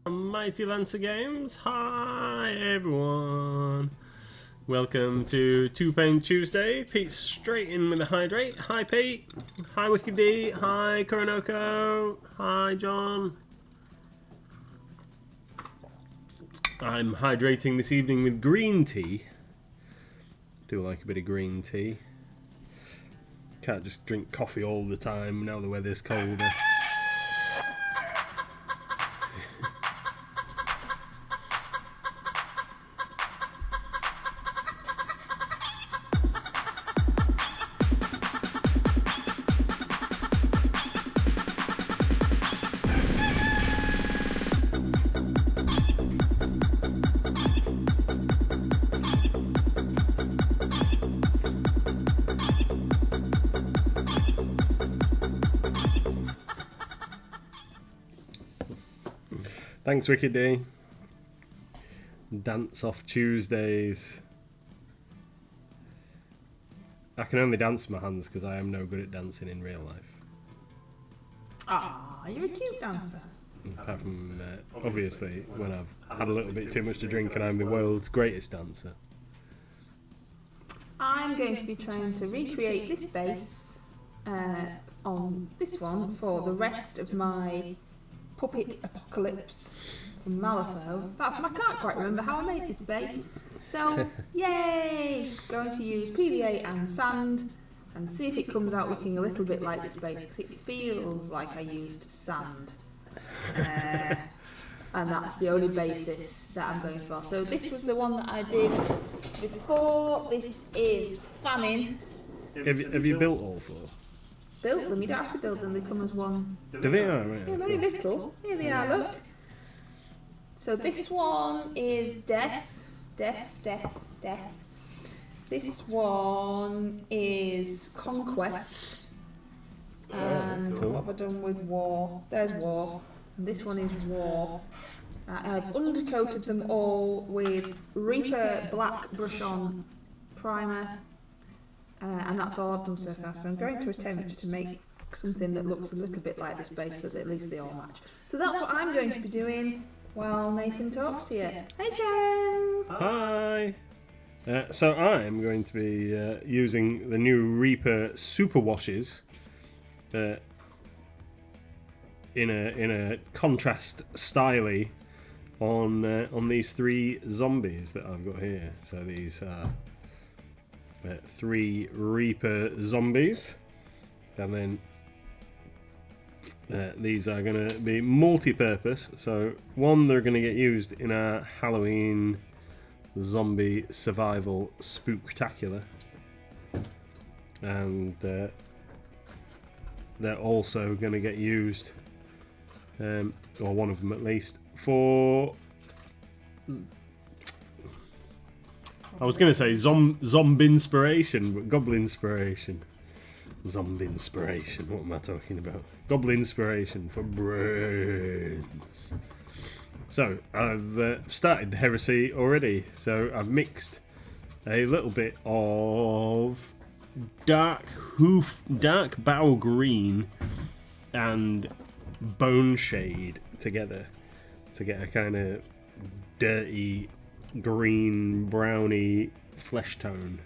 Mighty Lancer Games. Hi everyone. Welcome to Two Pain Tuesday. Pete's straight in with a hydrate. Hi Pete. Hi Wicked D. Hi Koronoko. Hi John. I'm hydrating this evening with green tea. Do like a bit of green tea. Can't just drink coffee all the time now the weather's colder. Thanks, Wicked D. Dance off Tuesdays. I can only dance with my hands because I am no good at dancing in real life. Ah, you're a cute dancer. Apart from, obviously, when I've had a little bit too much to drink and I'm the world's greatest dancer. I'm going to be trying to recreate this bass on this one for the rest of my Puppet Apocalypse from Malifaux. Apart from I can't quite remember how I made this bass. So, yay! Going to use PVA and sand and see if it comes out looking a little bit like this bass because it feels like I used sand. And that's the only basis that I'm going for. So this was the one that I did before. This is Famine. Have you built all four? Built them, you don't have to build them, they come as one. Do they? Oh, right. Yeah, they're only little. Here they are, look. So this one is Death. This one is Conquest. And cool. what have I done with War? There's War. And this one is War. I've undercoated them all with Reaper Black Brush On Primer. And that's all I've done so far. So I'm going to attempt to make something that looks a little bit like this base so that at least they all match. So that's what I'm going to be doing while Nathan talks to you. Hey Sharon! Hi! So I'm going to be using the new Reaper Super Washes in a contrast styly on these three zombies that I've got here. So these are three Reaper zombies, and then these are going to be multi-purpose. So one, they're going to get used in a Halloween zombie survival spooktacular, and they're also going to get used, or one of them at least, for I was going to say zombie inspiration, but goblin inspiration. Zombie inspiration, what am I talking about? Goblin inspiration for brains. So, I've started the heresy already. So, I've mixed a little bit of dark bow green and bone shade together to get a kind of dirty green browny flesh tone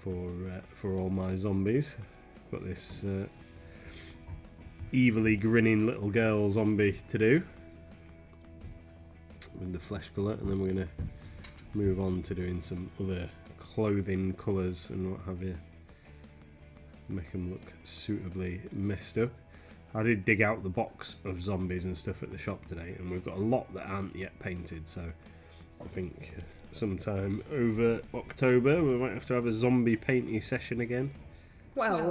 for all my zombies. Got this evilly grinning little girl zombie to do with the flesh colour, and then we're going to move on to doing some other clothing colours and what have you, make them look suitably messed up. I did dig out the box of zombies and stuff at the shop today, and we've got a lot that aren't yet painted, so I think sometime over October we might have to have a zombie painty session again. Well,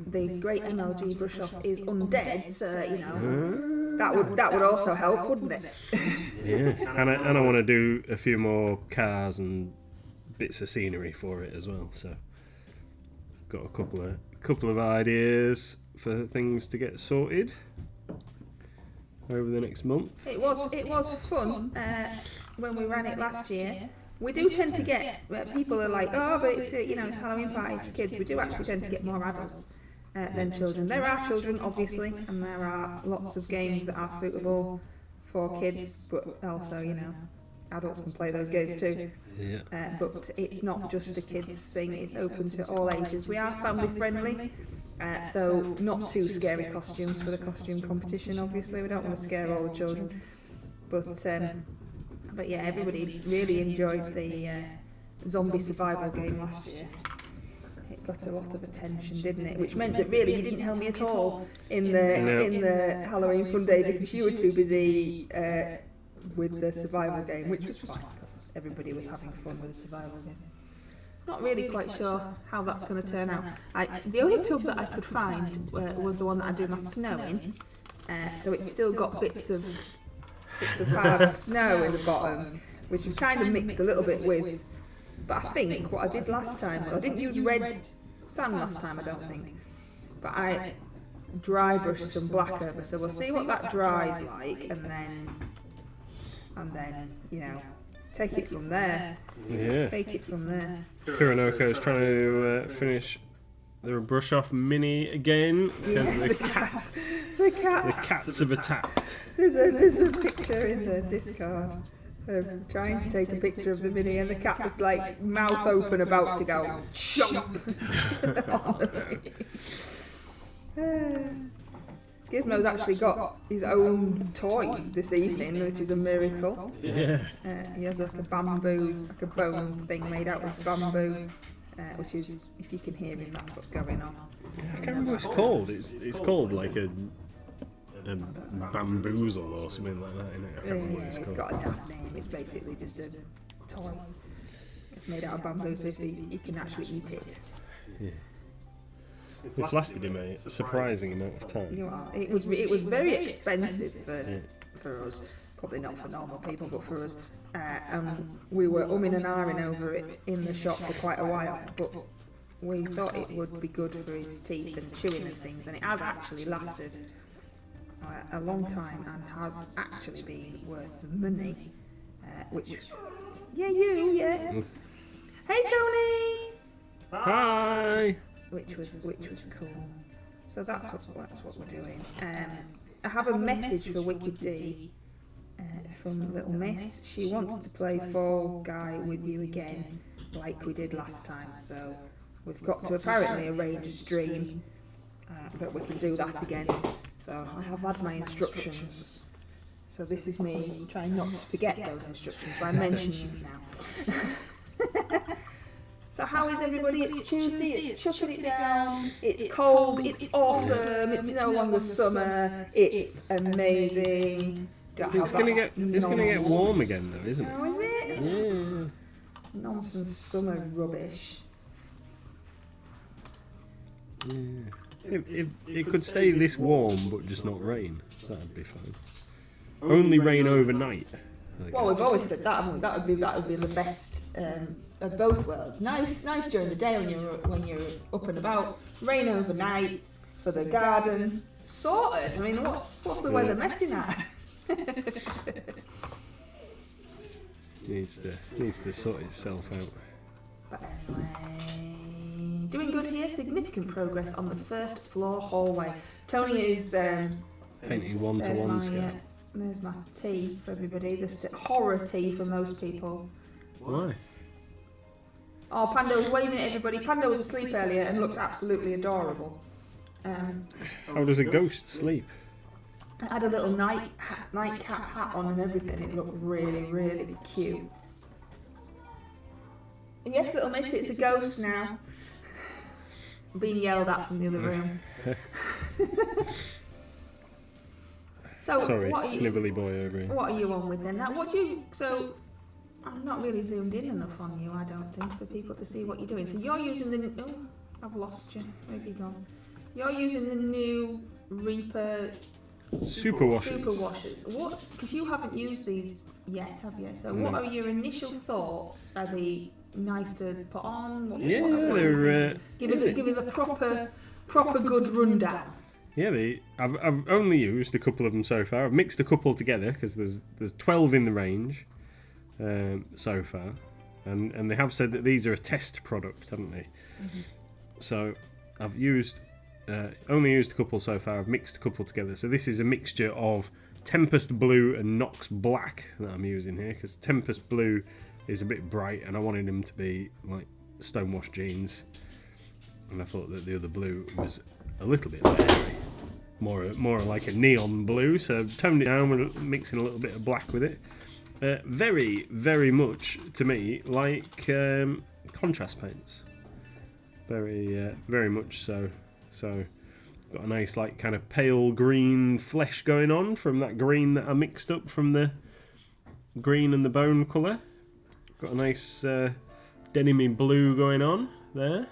the great MLG brush off is undead, so you know that would also help, wouldn't it? Yeah, and I want to do a few more cars and bits of scenery for it as well. So got a couple of ideas for things to get sorted over the next month. It was fun when we ran it last year. We do tend to get people are like, oh, but it's it's Halloween parties for kids. We do actually tend to get more adults than children. There are children, obviously, and there are lots of games that are suitable for kids, but also, you know, adults can play those games too. Yeah. But it's not just a kids thing, it's open to all ages. We are family friendly, so not too scary costumes for the costume competition, obviously. We don't want to scare all the children. But yeah, everybody really enjoyed the zombie survival game last year. It got a lot of attention, didn't it? Which meant that really you didn't help me at all in the Halloween fun day because you were too busy with the survival game, which was fine because everybody was having fun with the survival game. Not really quite sure how that's going to turn out. The only tub that I could find was the one that I do my snow in, so it's still got bits of hard snow in the bottom, which we've kind of mixed a little bit with. But I think what I did last time, I didn't use red sand last time, I don't think, but I dry brushed some black over, so we'll see what that dries like, and then you know, take it from there. Yeah. Take it from there. Kuronoko is trying to finish the brush off Minnie again because Yes, the cats have attacked. There's a picture in the Discord of trying to take a picture of the Minnie, and the cat was like mouth open about to go chomp. Gizmo's actually got his own toy this evening, which is a miracle. Yeah. He has like a bamboo, like a bone thing made out of bamboo, which is, if you can hear him, that's what's going on. I can't remember what it's called. It's called like a bamboozle or something like that, isn't it? I can't remember what it's It's called. got a daft name. It's basically just a toy. It's made out of bamboo, so you can actually eat it. Yeah. It's lasted him a surprising amount of time. You are. It was very expensive for us. Probably not for normal people, but for us. And we were umming and ahhing over it in the shop for quite a while. But we thought it would be good for his teeth and chewing and things, and it has actually lasted a long time and has actually been worth the money. Which, yes. Hey Tony. Hi! Which was cool. So that's what we're doing. I have a message for Wicked D from Little Miss. She wants to play Fall Guy with you again, like we did last time. So we've got to apparently arrange a stream that we can do that again. So I have had my instructions. So this is me trying not to forget those instructions by mentioning them now. So how is everybody? It's Tuesday, it's chucking it down, it's cold, it's awesome, it's no longer summer, it's amazing. It's gonna get warm again though, isn't it? Oh, is it? Yeah. Nonsense summer rubbish. Yeah. If it could stay this warm but just not rain, that'd be fine. Only rain overnight. Well, we've always said that, haven't we? That would be the best of both worlds. Nice during the day when you're up and about. Rain overnight for the garden. Sorted. I mean, what's the weather messing at? Needs to sort itself out. But anyway, doing good here. Significant progress on the first floor hallway. Tony is Painting one-to-one scale. There's my tea for everybody. There's horror tea for most people. Why? Oh, Panda was waving at everybody. Panda was asleep earlier and looked absolutely adorable. How does a ghost sleep? I had a little nightcap hat on and everything. It looked really, really cute. And yes, little miss, it's a ghost now. I'm being yelled at from the other room. So Sorry, snivelly boy over here. What are you on with then? Now, so I'm not really zoomed in enough on you, I don't think, for people to see what you're doing. So you're using I've lost you. Where have you gone? You're using the new Reaper Super washers. Super washers. What? Because you haven't used these yet, have you? So what are your initial thoughts? Are they nice to put on? What they're. Give us a proper good rundown. Yeah, I've only used a couple of them so far. I've mixed a couple together because there's 12 in the range so far, and they have said that these are a test product, haven't they? Mm-hmm. So I've only used a couple so far. I've mixed a couple together. So this is a mixture of Tempest Blue and Nox Black that I'm using here, because Tempest Blue is a bit bright and I wanted them to be like stonewashed jeans, and I thought that the other blue was a little bit leery, more like a neon blue, so toned it down with mixing a little bit of black with it. Very, very much to me like contrast paints. Very much so. So got a nice like kind of pale green flesh going on from that green that I mixed up from the green and the bone colour. Got a nice denimy blue going on there.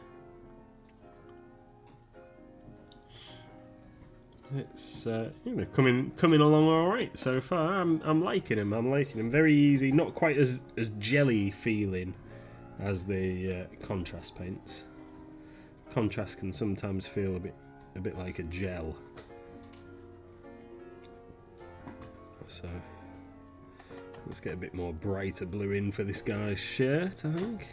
It's coming along all right so far. I'm liking them. I'm liking them. Very easy, not quite as jelly feeling as the contrast paints. Contrast can sometimes feel a bit like a gel. So let's get a bit more brighter blue in for this guy's shirt, I think.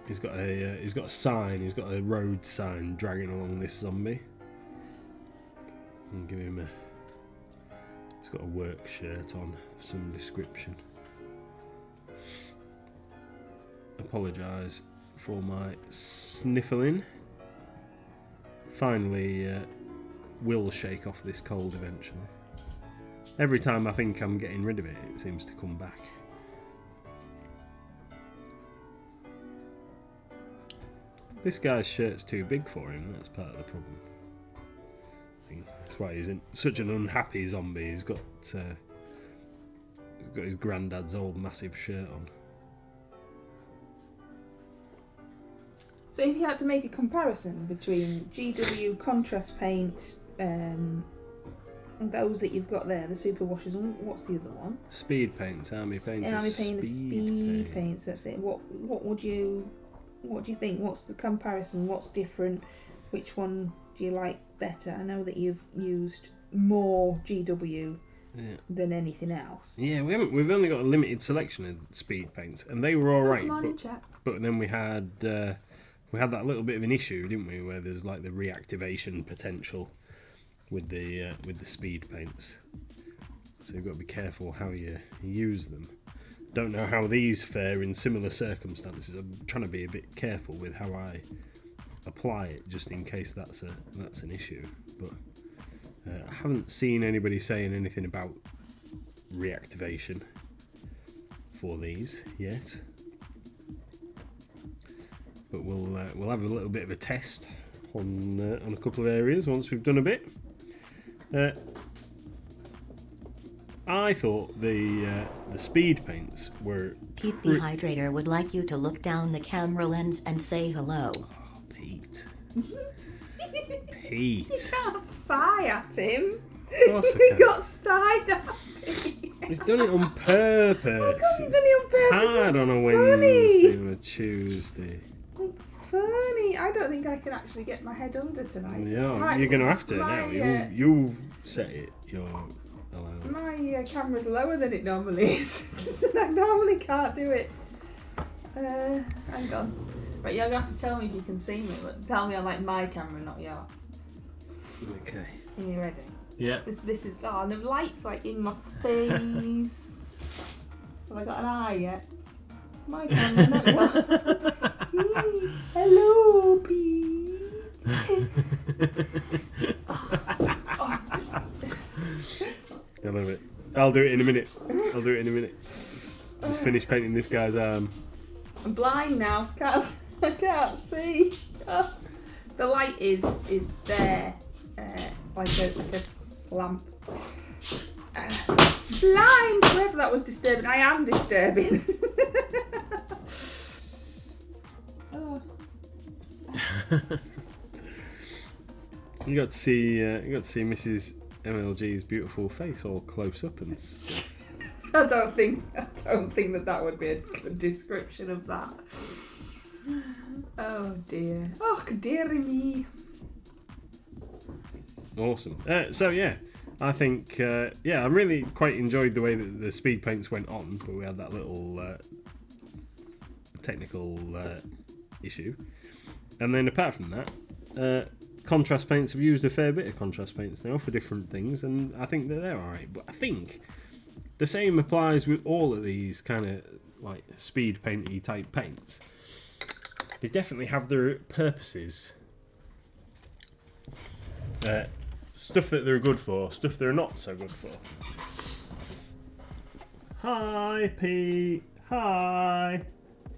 He's got a sign. He's got a road sign dragging along this zombie. And give him he's got a work shirt on of some description. Apologise for my sniffling. Finally will shake off this cold eventually. Every time I think I'm getting rid of it, it seems to come back. This guy's shirt's too big for him, that's part of the problem. That's why he's such an unhappy zombie. He's got his granddad's old massive shirt on. So if you had to make a comparison between GW contrast paint and those that you've got there, the super washes, and what's the other one? Speed paints, army paints. Army paint, speed paints. That's it. What do you think? What's the comparison? What's different? Which one do you like better? I know that you've used more GW than anything else. Yeah, we've only got a limited selection of speed paints, and they were all right. But then we had that little bit of an issue, didn't we? Where there's like the reactivation potential with the speed paints. So you've got to be careful how you use them. Don't know how these fare in similar circumstances. I'm trying to be a bit careful with how I apply it, just in case that's an issue. But I haven't seen anybody saying anything about reactivation for these yet. But we'll have a little bit of a test on a couple of areas once we've done a bit. I thought the speed paints were. Pete the Hydrator would like you to look down the camera lens and say hello. Oh, Pete. Pete. You can't sigh at him. Of course I He can. got sighed at me. He's done it on purpose. Of course he's done it on purpose. Hard It's on a funny. Wednesday or a Tuesday. It's funny. I don't think I can actually get my head under tonight. Yeah, you're going to have to now. You've set it. You're allowed. My camera's lower than it normally is. I normally can't do it. Hang on. Right, you're going to have to tell me if you can see me, but tell me on like my camera, not yours. Okay. Are you ready? Yeah. This is and the light's like in my face. Have I got an eye yet? My camera, not yours. Hello, Pete. I love it. I'll do it in a minute. Just finish painting this guy's arm. I'm blind now. I can't see. Oh, the light is there, like a lamp. Blind. Whoever that was disturbing. I am disturbing. Oh. You got to see Mrs. MLG's beautiful face all close up and stuff. I don't think that would be a good description of that. Oh dear. Oh dearie me. Awesome. So yeah, I think I really quite enjoyed the way that the speed paints went on, but we had that little technical issue. And then apart from that, contrast paints. I've used a fair bit of contrast paints now for different things, and I think that they're alright. But I think the same applies with all of these kind of like speed painty type paints. They definitely have their purposes. Stuff that they're good for, stuff they're not so good for. Hi, Pete. Hi.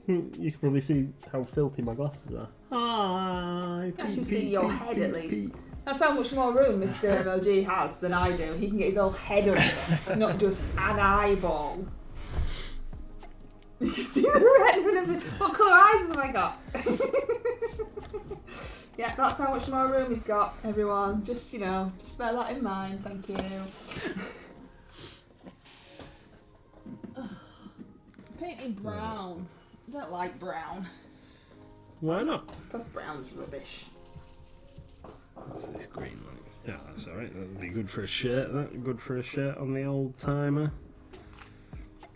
You can probably see how filthy my glasses are. Hi. You can actually see your head at least. That's how much more room Mr. MLG has than I do. He can get his whole head under, not just an eyeball. You can see the red and everything. What colour eyes have I got? Yeah, that's how much more room he's got, everyone. Just, you know, just bear that in mind. Thank you. Painting brown. I don't like brown. Why not? Because brown's rubbish. What's this green like? Yeah, that's alright. That'll be good for a shirt. That good for a shirt on the old timer.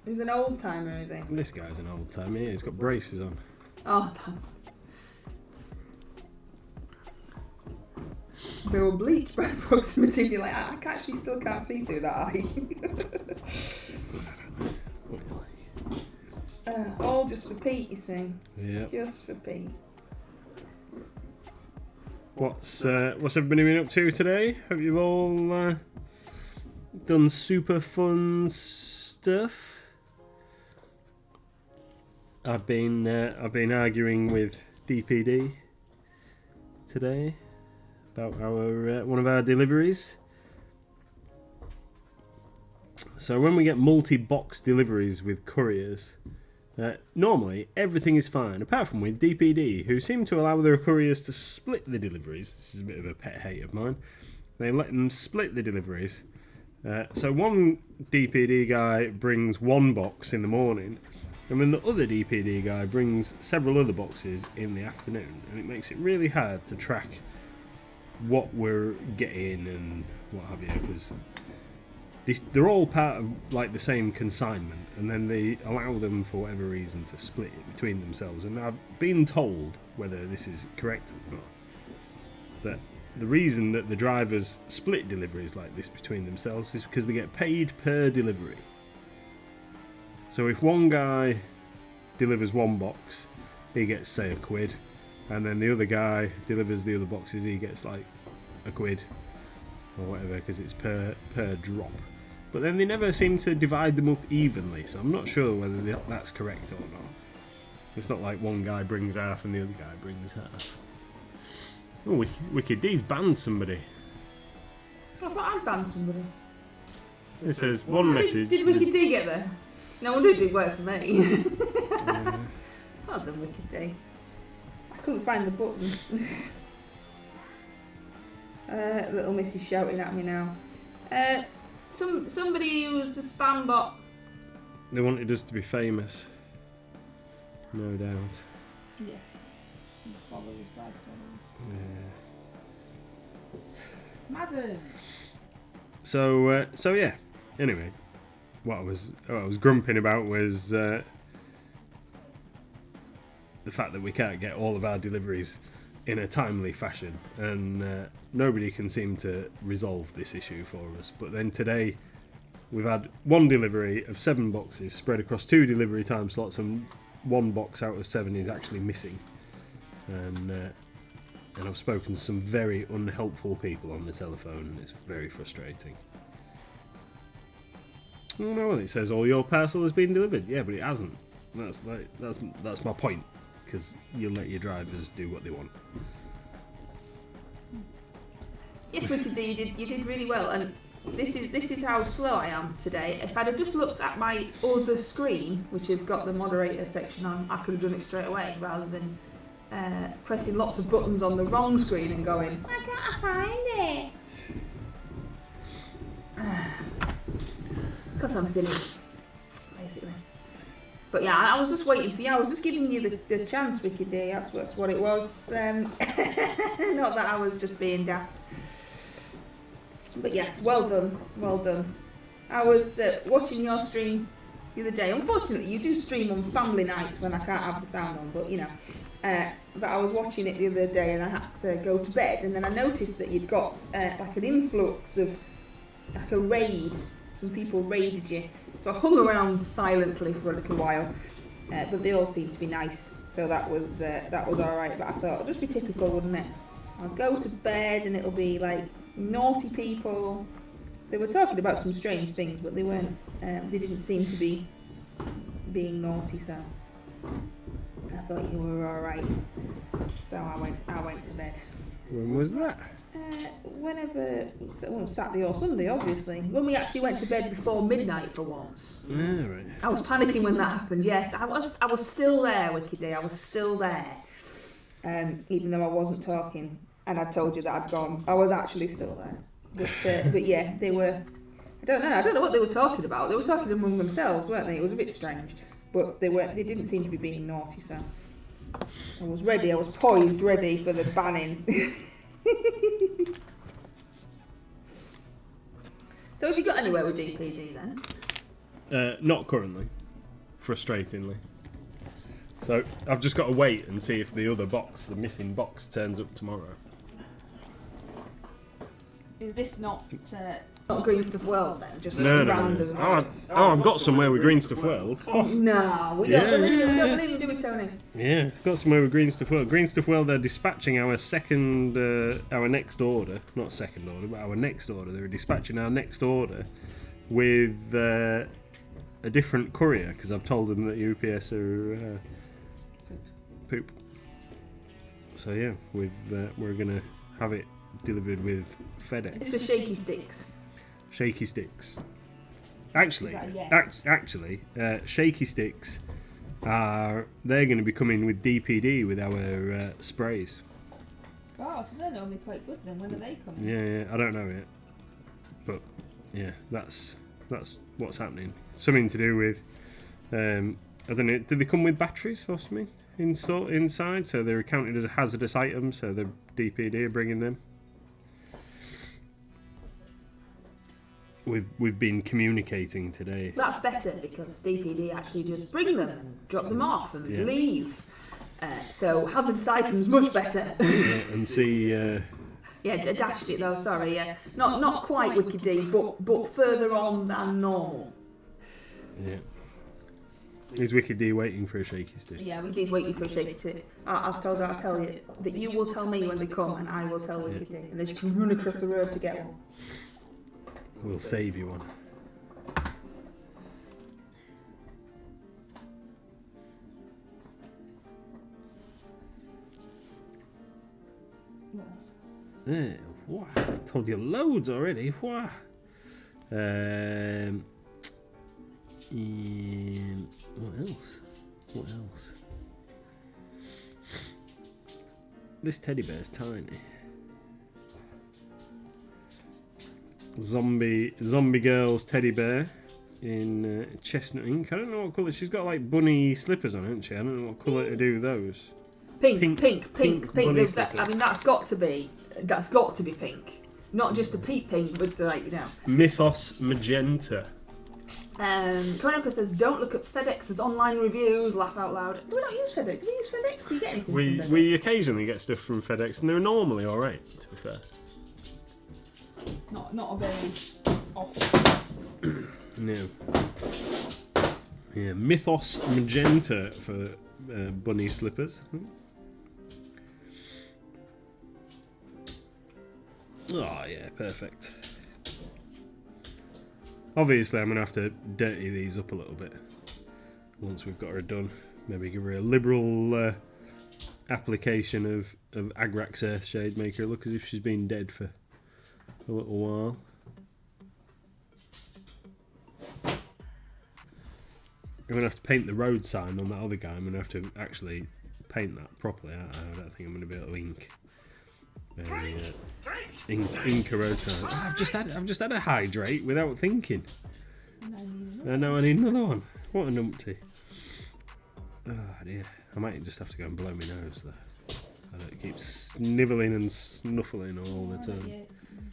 He's an old timer, is he? This guy's an old timer. He's got braces on. Oh, damn. They were bleached by proximity. Be like, I actually still can't see through that eye. All just for Pete, you see. Yeah. Just for Pete. What's everybody been up to today? Have you all done super fun stuff? I've been arguing with DPD today about our one of our deliveries. So when we get multi-box deliveries with couriers, normally everything is fine, apart from with DPD, who seem to allow their couriers to split the deliveries. This is a bit of a pet hate of mine. They let them split the deliveries. So one DPD guy brings one box in the morning, and then the other DPD guy brings several other boxes in the afternoon, and it makes it really hard to track what we're getting and what have you, because they're all part of like the same consignment, and then they allow them for whatever reason to split it between themselves. And I've been told, whether this is correct or not, that the reason that the drivers split deliveries like this between themselves is because they get paid per delivery. So if one guy delivers one box, he gets, say, £1, and then the other guy delivers the other boxes, he gets like £1 or whatever, because it's per drop. But then they never seem to divide them up evenly, so I'm not sure whether that's correct or not. It's not like one guy brings half and the other guy brings half. Oh, Wicked D's banned somebody. I thought I'd banned somebody. It says one message. Did Wicked D get there? No wonder it did work for me. Yeah. Well done, Wicked D. I couldn't find the button. Little Missy's shouting at me now. Somebody used a spam bot. They wanted us to be famous. No doubt. Yes. Followers by followers. Yeah. Madden. So yeah. Anyway, what I was grumping about was the fact that we can't get all of our deliveries in a timely fashion, and nobody can seem to resolve this issue for us. But then today we've had one delivery of 7 boxes spread across 2 delivery time slots, and 1 box out of 7 is actually missing. And I've spoken to some very unhelpful people on the telephone, and it's very frustrating. Oh no, well, it says all your parcel has been delivered. Yeah, but it hasn't. That's my point, because you let your drivers do what they want. Yes, Wicked D, you did really well, and this is how slow I am today. If I'd have just looked at my other screen, which has got the moderator section on, I could have done it straight away, rather than pressing lots of buttons on the wrong screen and going, why can't I find it? Because I'm silly, basically. But yeah, I was just waiting for you. I was just giving you the chance, Wicked D. That's what it was. Not that I was just being daft. But yes, well done. I was watching your stream the other day. Unfortunately, you do stream on family nights when I can't have the sound on, but you know. But I was watching it the other day and I had to go to bed, and then I noticed that you'd got like an influx of like a raid. Some people raided you, so I hung around silently for a little while. But they all seemed to be nice, so that was all right. But I thought it'll just be typical, wouldn't it? I'll go to bed and it'll be like naughty people. They were talking about some strange things, but they weren't. They didn't seem to be being naughty. So I thought you were all right. So I went to bed. When was that? Whenever, well, Saturday or Sunday, obviously. When we actually went to bed before midnight for once. Yeah, right. I was panicking when that happened. Yes, I was still there, Wicked Day. I was still there, even though I wasn't talking, and I told you that I'd gone. I was actually still there. But yeah, they were. I don't know what they were talking about. They were talking among themselves, weren't they? It was a bit strange, but they didn't seem to be being naughty. So I was ready. I was poised, ready for the banning. So have you got anywhere with DPD then? Not currently, frustratingly. So I've just got to wait and see if the other box, the missing box, turns up tomorrow. Is this not Green Stuff World then? Just No. random. Oh, I've got somewhere with Green Stuff World. No, we don't believe you. We don't believe you, do we, Tony? Yeah, I've got somewhere with Green Stuff World. Green Stuff World, they're dispatching our next order. Not second order, but our next order. They're dispatching our next order with a different courier, because I've told them that UPS are poop. So yeah, we're going to have it delivered with FedEx. It's the shaky sticks. Shaky sticks. Actually, Is that a yes? Shaky sticks they're going to be coming with DPD with our sprays. Oh, so they're normally quite good then. When are they coming? Yeah, I don't know yet, but yeah, that's what's happening. Something to do with I don't know. Did they come with batteries or something inside? So they're counted as a hazardous item. So the DPD are bringing them. We've been communicating today. That's better because DPD actually just bring them and drop them off and leave. So hazardous items much better. And see. Yeah, dashed it though. Sorry. Yeah, not quite Wicked D, but further on than normal. Yeah. Is Wicked D waiting for a shaky stick? Yeah, Wicked D's waiting for a shaky stick. I'll tell you that you will tell me when they come, and I will tell Wicked D, and then she can run across the road to get one. We'll save you one. What else? Yeah, wow, I've told you loads already. Wow. What else? What else? This teddy bear's tiny. Zombie girl's teddy bear in chestnut ink. I don't know what colour. She's got like bunny slippers on, hasn't she? I don't know what colour to do with those. Pink. Bunny That, I slippers. mean, that's got to be pink, not just a peat pink, but like, you know. Mythos magenta. Chronica says, "Don't look at FedEx's online reviews. Laugh out loud." Do we not use FedEx? Do we use FedEx? Do you get anything from FedEx? We occasionally get stuff from FedEx, and they're normally all right, to be fair. Not a very often. No. Yeah, Mythos magenta for bunny slippers. Oh yeah, perfect. Obviously, I'm going to have to dirty these up a little bit once we've got her done. Maybe give her a liberal application of Agrax Earthshade, make her look as if she's been dead for a little while. I'm going to have to paint the road sign on that other guy. I'm going to have to actually paint that properly. I don't think I'm going to be able to ink. Ink a road sign. Oh, I've just had a hydrate without thinking. I know I need another one. What a numpty. Oh dear. I might just have to go and blow my nose there. I don't keep snivelling and snuffling all the time. Yeah,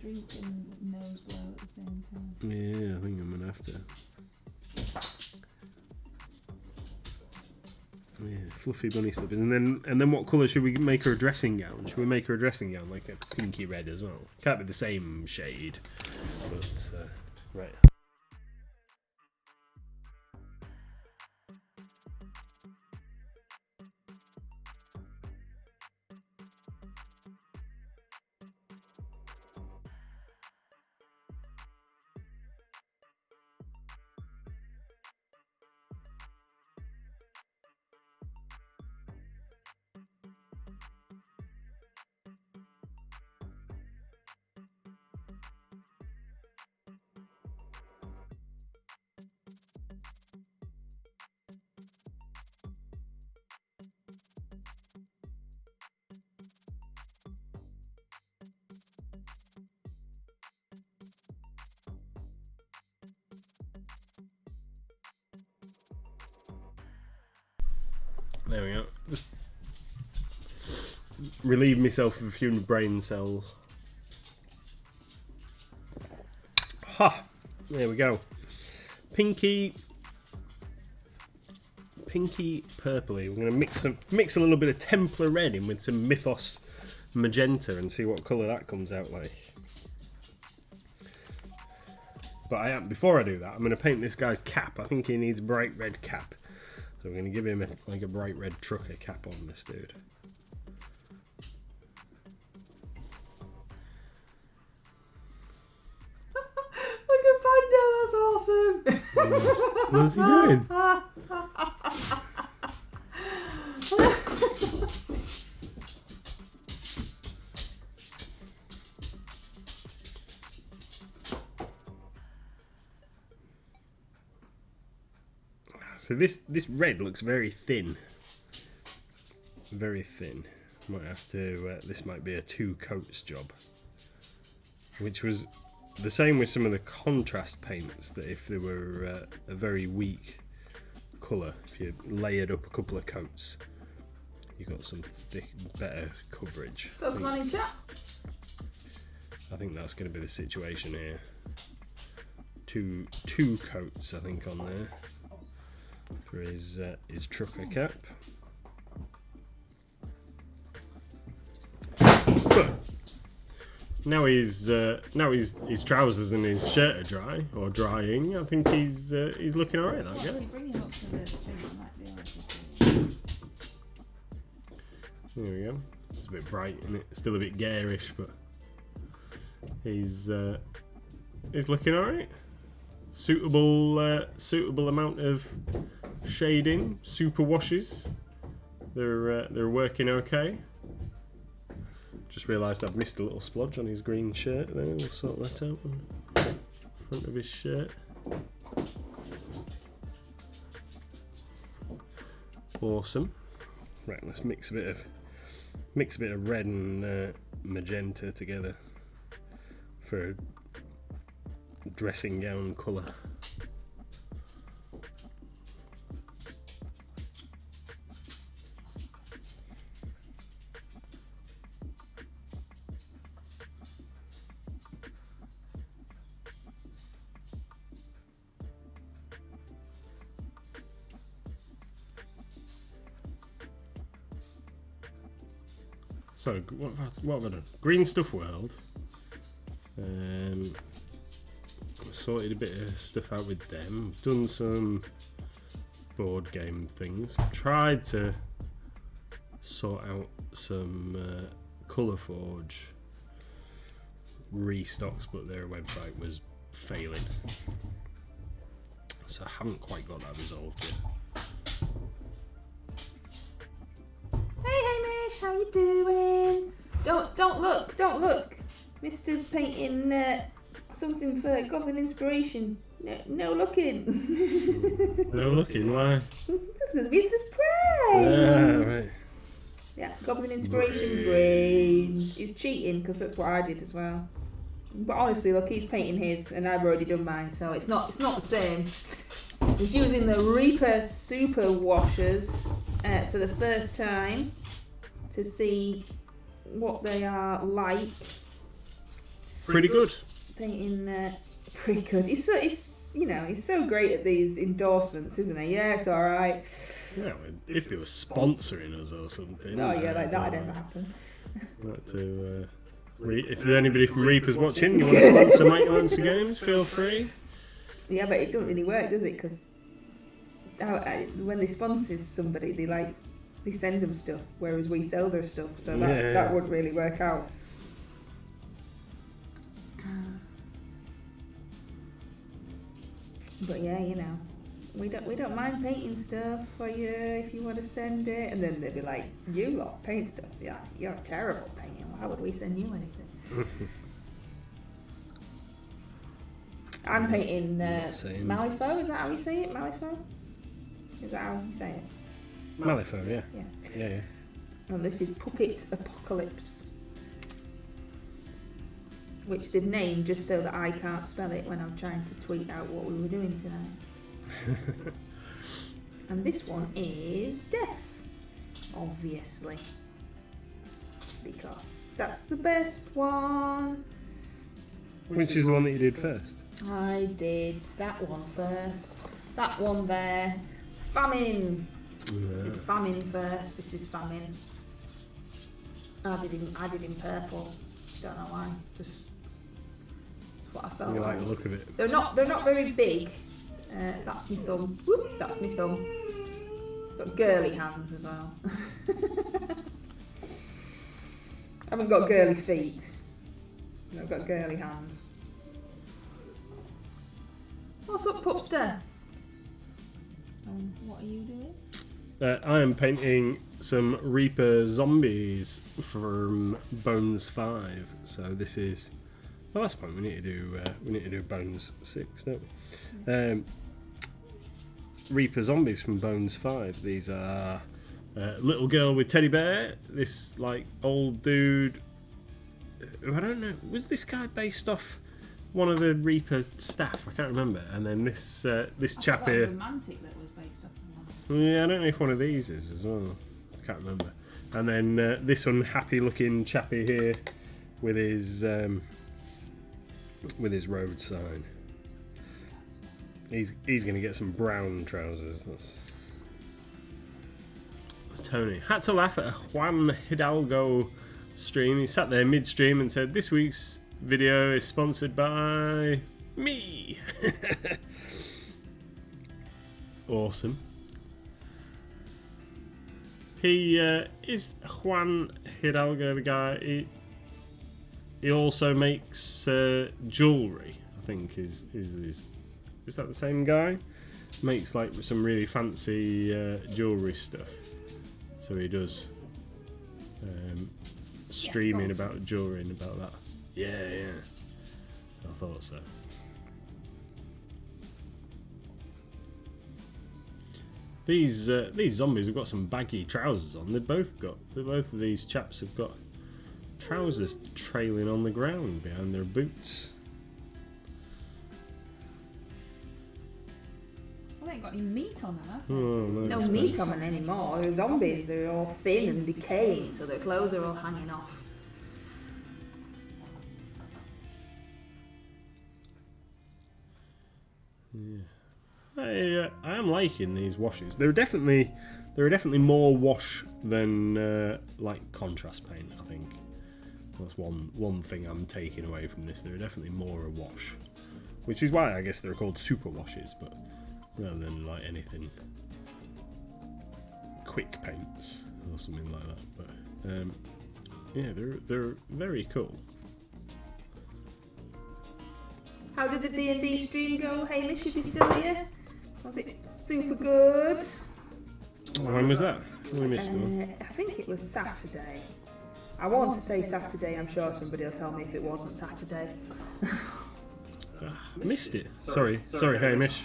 drink and nose blow at the same time. Yeah, I think I'm gonna have to. Yeah, fluffy bunny slippers. And then what colour should we make her a dressing gown? Should we make her a dressing gown like a pinky red as well? Can't be the same shade, but right. There we go. Just relieve myself of a few brain cells. Ha! There we go. Pinky purpley. We're going to mix a little bit of Templar red in with some Mythos magenta and see what colour that comes out like. But before I do that, I'm going to paint this guy's cap. I think he needs a bright red cap. So we're going to give him a bright red trucker cap on this dude. Look at Panda, that's awesome! What's he doing? So this red looks very thin. Very thin. Might have to. This might be a 2 coats job. Which was the same with some of the contrast paints. That if they were a very weak colour, if you layered up a couple of coats, you got some thick, better coverage. Pokemon in chat. I think that's going to be the situation here. Two coats, I think, on there. For his trucker cap. But now his trousers and his shirt are dry or drying. I think he's looking alright. That guy. There we go. It's a bit bright, isn't it? Still a bit garish, but he's looking alright. Suitable amount of shading, super washes. They're working okay. Just realised I've missed a little splodge on his green shirt there. We'll sort that out on the front of his shirt. Awesome. Right, let's mix a bit of red and magenta together for a dressing gown colour. So, what have I done? Green Stuff World. Sorted a bit of stuff out with them. Done some board game things. Tried to sort out some Colourforge restocks, but their website was failing. So I haven't quite got that resolved yet. Hey Hamish, how you doing? Don't look. Mister's painting something for Goblin Inspiration. No looking. No looking, why? This is Mister's praise. Yeah, right. Yeah, Goblin Inspiration brain. He's cheating because that's what I did as well. But honestly, look, he's painting his, and I've already done mine, so it's not the same. He's using the Reaper Super Washers for the first time to see what they are like. Pretty good. Painting pretty good. He's so great at these endorsements, isn't he? Yeah, it's all right. Yeah, if they were sponsoring us or something. Oh yeah, like that'd never happen. Like to, if there's anybody from Reapers watching, you want to sponsor Mighty Lancer Games, feel free. Yeah, but it doesn't really work, does it? Because when they sponsor somebody, they send them stuff, whereas we sell their stuff, so that wouldn't really work out. But yeah, you know, we don't mind painting stuff for you if you want to send it. And then they'd be like, you lot paint stuff, yeah, you're terrible painting. Why would we send you anything? I'm painting Malifaux. Is that how you say it? Malifaux? Is that how you say it? Malifaux, yeah. Yeah. And this is Puppetpocalypse, which they've named just so that I can't spell it when I'm trying to tweet out what we were doing tonight. And this one is Death, obviously, because that's the best one. Which is the one that you did first? I did that one first. That one there. Famine. Yeah. Did Famine first. This is Famine. I did in purple. Don't know why. Just what I felt You like. like the look of it? They're not very big. That's my thumb. Whoop, that's my thumb. Got girly hands as well. I haven't got girly feet. I've got girly hands. What's up, Pupster? What are you doing? I am painting some Reaper zombies from Bones 5. So this is the last point. We need to do Bones 6, don't we? Reaper zombies from Bones 5. These are little girl with teddy bear. This like old dude. I don't know. Was this guy based off one of the Reaper staff? I can't remember. And then this chap here. That was Romantic that was based off of one. Yeah, I don't know if one of these is as well. I can't remember. And then this unhappy-looking chappy here with his road sign. He's going to get some brown trousers. That's Tony. Had to laugh at a Juan Hidalgo stream. He sat there mid-stream and said, "This week's video is sponsored by me." Awesome. He is Juan Hidalgo the guy. He also makes jewellery. I think is that the same guy? Makes like some really fancy jewellery stuff. So he does streaming about jewellery and about that. Yeah. I thought so. These zombies have got some baggy trousers on. Both of these chaps have got trousers trailing on the ground behind their boots. They ain't got any meat on them. Oh, No meat on them anymore. They're zombies. They're all thin and decaying, so their clothes are all hanging off. Yeah. I am liking these washes. There are definitely more wash than like contrast paint. I think that's one thing I'm taking away from this. There are definitely more a wash, which is why I guess they're called super washes, but rather than like anything quick paints or something like that. But yeah, they're very cool. How did the D&D stream go, Hamish, if you're still here? Was it super good? When was that? We missed one. I think it was Saturday. I want to say Saturday. I'm sure somebody will tell me if it wasn't Saturday. Missed it. Sorry, Hamish.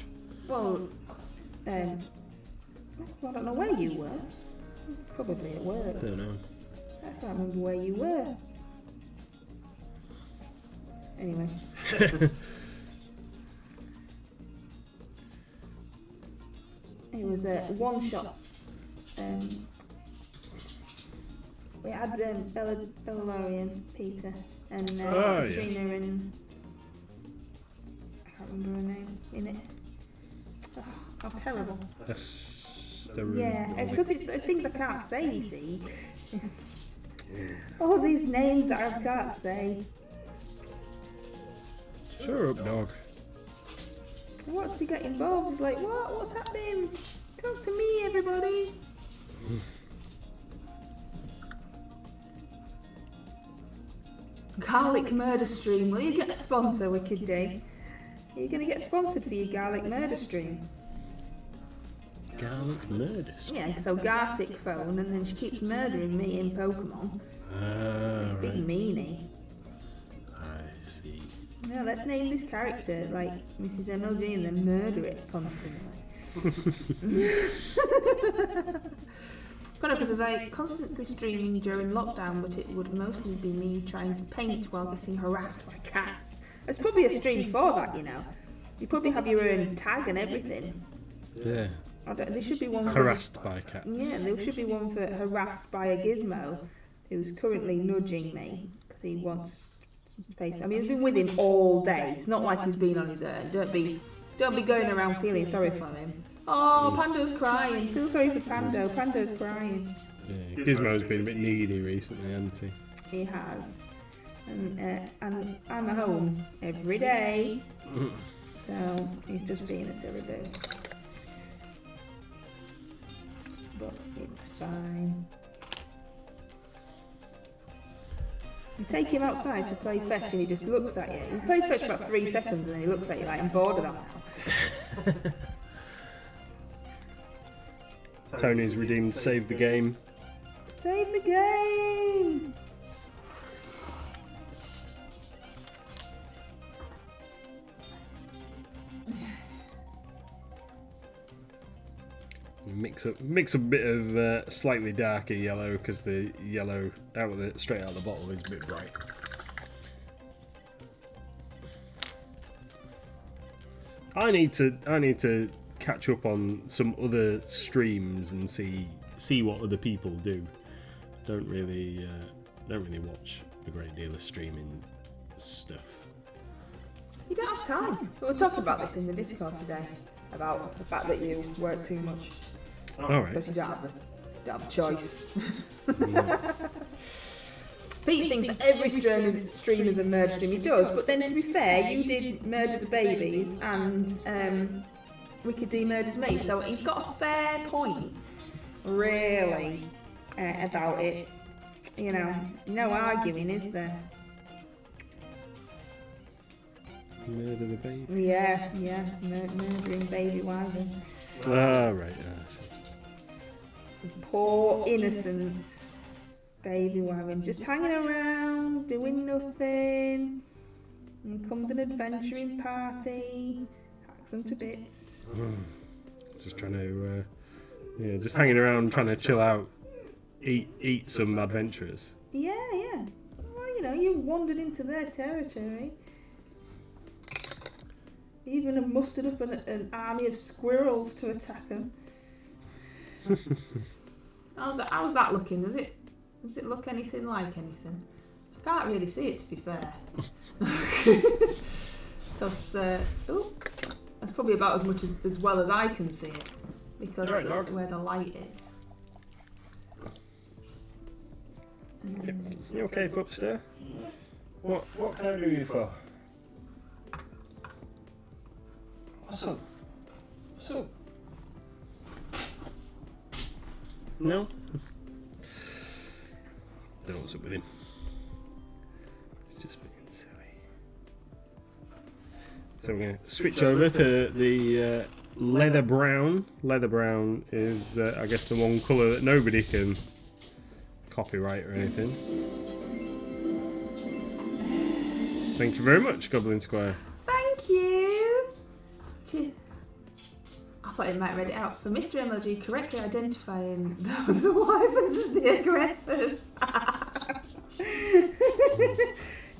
Well, I don't know where you were. Probably at work. Don't know. I can't remember where you were. Anyway. It was a one-shot. We had Bellalorian, Peter, and Katrina and I can't remember her name in it. Oh, how terrible! That's Yeah, it's because it's things I can't say, you see. All these names that I can't say. Shut up, dog. He wants to get involved. He's like, what? What's happening? Talk to me, everybody. Garlic murder stream. Will you get a sponsor, Wicked D? Are you going to get sponsored for your garlic murder stream? Garlic murders. Yeah, so Gartic phone, and then she keeps murdering me in Pokemon. Big Right. meanie. I see. No, let's name this character like Mrs. MLG and then murder it constantly. Got it, because I constantly stream during lockdown, but it would mostly be me trying to paint while getting harassed by cats. There's probably a stream for that, you know. You probably have your own tag and everything. Yeah. There should be one for... Harassed by cats. Yeah, there should be one for harassed by a gizmo who's currently nudging me because he wants space. I mean, he's been with him all day. It's not like he's been on his own. Don't be going around feeling sorry for him. Oh, Pando's crying. Feel sorry for Pando. Pando's crying. Yeah, Gizmo's been a bit needy recently, hasn't he? He has. And I'm at home every day. So he's just being a silly boo. But it's fine. You take him outside to play fetch and he just looks at you. He plays fetch for about 3 seconds and then he looks at you like, I'm bored of that now. Tony's redeemed Save the Game. Save the game! Mix a bit of slightly darker yellow because the yellow straight out of the bottle is a bit bright. I need to catch up on some other streams and see what other people do. Don't really watch a great deal of streaming stuff. You don't have time. We were talking about this in the Discord today, about the fact that you work too much. Alright. Because you don't have a choice. Pete thinks that every stream is a murder stream. He does, but then to be fair, you did Murder the Babies and Wicked D murders me, so he's got a fair point, really, about it. You know, no arguing, is there? Murder the Baby? Yeah, it's murdering baby Wyrd. Ah, right. Poor innocent baby Wyrd, just hanging around, doing nothing. And comes an adventuring party, hacks them to bits. Just trying to, just hanging around, trying to chill out, eat some adventurers. Yeah. Well, you know, you've wandered into their territory. Even have mustered up an army of squirrels to attack them. How's that looking? Does it look anything like anything? I can't really see it, to be fair. Because that's probably about as much as well as I can see it, because of where the light is. You okay, Pupster? What can I do you for? What's up? No? Don't know what's up with him. It's just being silly. So we're going to switch over to the leather brown. Leather brown is, I guess, the one colour that nobody can copyright or anything. Thank you very much, Goblin Squire. Thank you. I thought it might read it out. For Mr. MLG correctly identifying the wyverns as the aggressors.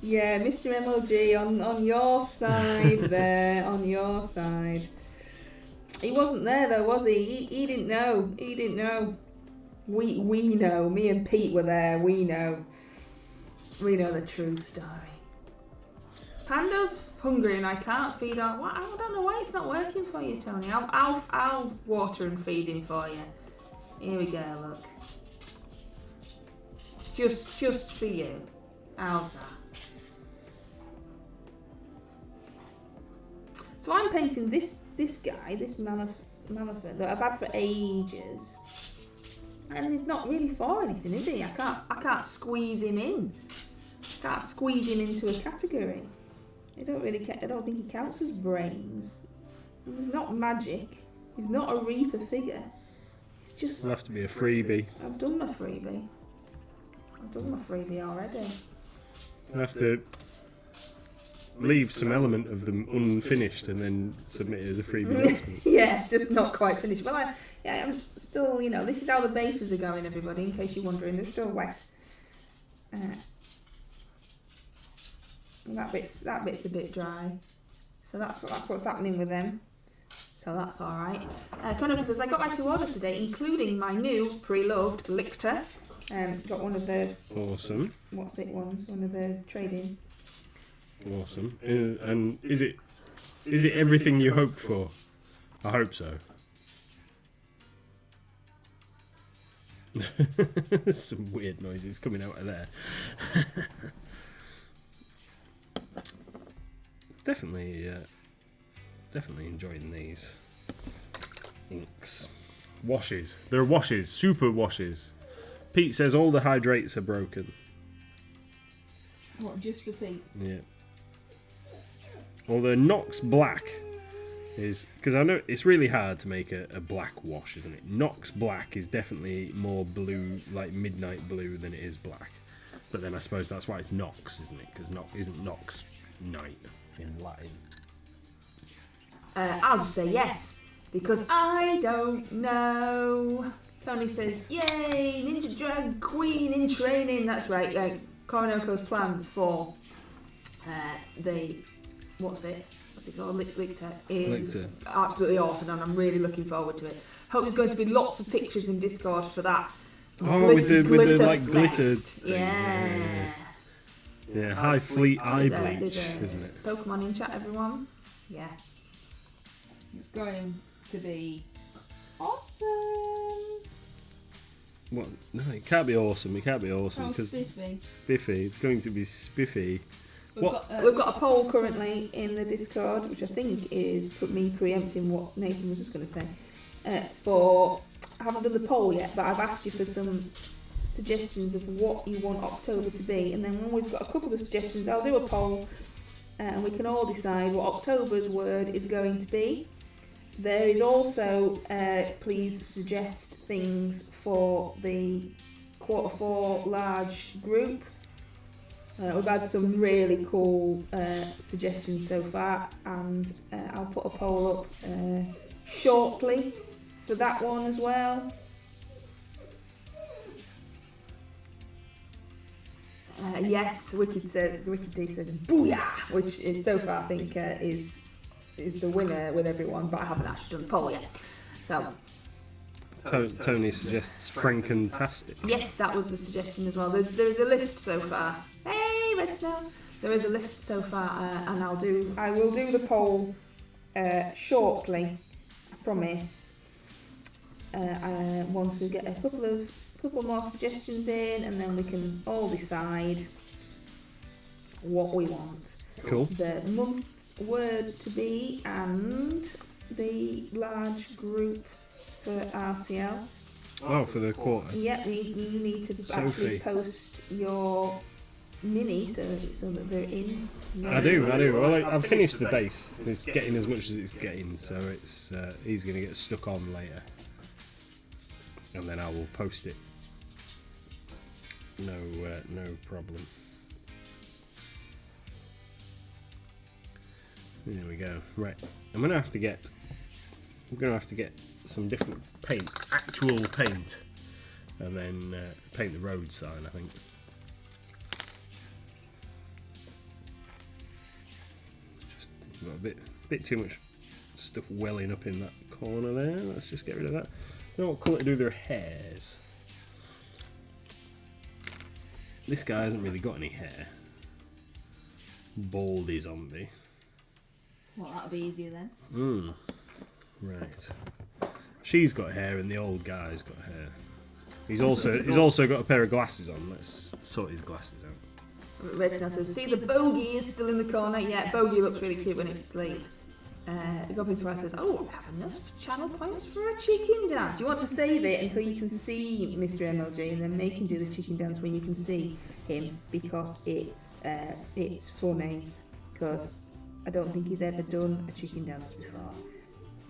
Yeah, Mr. MLG on your side there, on your side. He wasn't there though, was he? He didn't know. He didn't know. We know. Me and Pete were there. We know. We know the true story. Panda's hungry and I can't feed on. I don't know why it's not working for you, Tony. I'll water and feed him for you. Here we go, look. Just for you. How's that? So I'm painting this guy, this Malifaux that I've had for ages. And he's not really for anything, is he? I can't squeeze him in. Can't squeeze him into a category. I don't think he counts as brains. He's not magic. He's not a Reaper figure. It's just. It'll have to be a freebie. I've done my freebie already. You'll have to leave some element of them unfinished and then submit it as a freebie. Yeah, just not quite finished. Well, I'm still, this is how the bases are going, everybody, in case you're wondering. They're still wet. That bit's a bit dry. So that's what's happening with them. So that's all right. Connor says, I got my 2 orders today, including my new pre-loved Lictor. Got one of the... Awesome. What's it ones? One of the trading. Awesome. And is it everything you hoped for? I hope so. There's some weird noises coming out of there. Definitely enjoying these inks. Washes. They're washes. Super washes. Pete says all the hydrates are broken. What, just for Pete? Yeah. Although Nox Black is... Because I know it's really hard to make a black wash, isn't it? Nox Black is definitely more blue, like midnight blue, than it is black. But then I suppose that's why it's Nox, isn't it? Because isn't Nox night in Latin? I'll just say yes, because I don't know. Tony says, yay, Ninja Drag Queen in training. That's right, Koronoko's plan for what's it called, Lictor, is absolutely awesome, and I'm really looking forward to it. Hope there's going to be lots of pictures in Discord for that. Oh, with the like glitter thing. Yeah. Yeah, High Fleet Eye Bleach, isn't it? Pokemon in chat, everyone. Yeah. It's going to be awesome. What? No, it can't be awesome. It can't be awesome because spiffy. It's going to be spiffy. We've got a poll currently in the Discord, which I think is me preempting what Nathan was just going to say. I haven't done the poll yet, but I've asked you for some suggestions of what you want October to be, and then when we've got a couple of suggestions, I'll do a poll, and we can all decide what October's word is going to be. There is also, please suggest things for the Q4 large group. We've had some really cool suggestions so far, and I'll put a poll up shortly for that one as well. Yes, Wicked D says booyah, which is so far I think is the winner with everyone, but I haven't actually done the poll yet. So Tony suggests Frankentastic. Yes, that was the suggestion as well. There's a list so far. Hey, Red Snow. There is a list so far, and I will do the poll shortly. I promise. Once we get a couple more suggestions in, and then we can all decide what we want. Cool. The month's word to be and the large group for RCL. Oh, for the quarter. Yeah, you need to actually post your mini so that they're in. I do. Well, I've finished the base. It's getting as much as it's getting, so it's he's going to get stuck on later, and then I will post it. No problem. There we go. Right, I'm gonna have to get some different paint, actual paint, and then paint the road sign, I think. Just got a bit too much stuff welling up in that corner there. Let's just get rid of that. You know what colour to do their hairs? This guy hasn't really got any hair. Baldy zombie. Well, that'll be easier then. Right. She's got hair, and the old guy's got hair. He's also got a pair of glasses on. Let's sort his glasses out. Red now says, see the bogey is still in the corner. Yeah, bogey looks really cute when it's asleep. The Goblin Squire says, oh, I have enough channel points for a chicken dance. You want to save it until you can see Mr. MLG and then make him do the chicken dance when you can see him, because it's funny, because I don't think he's ever done a chicken dance before.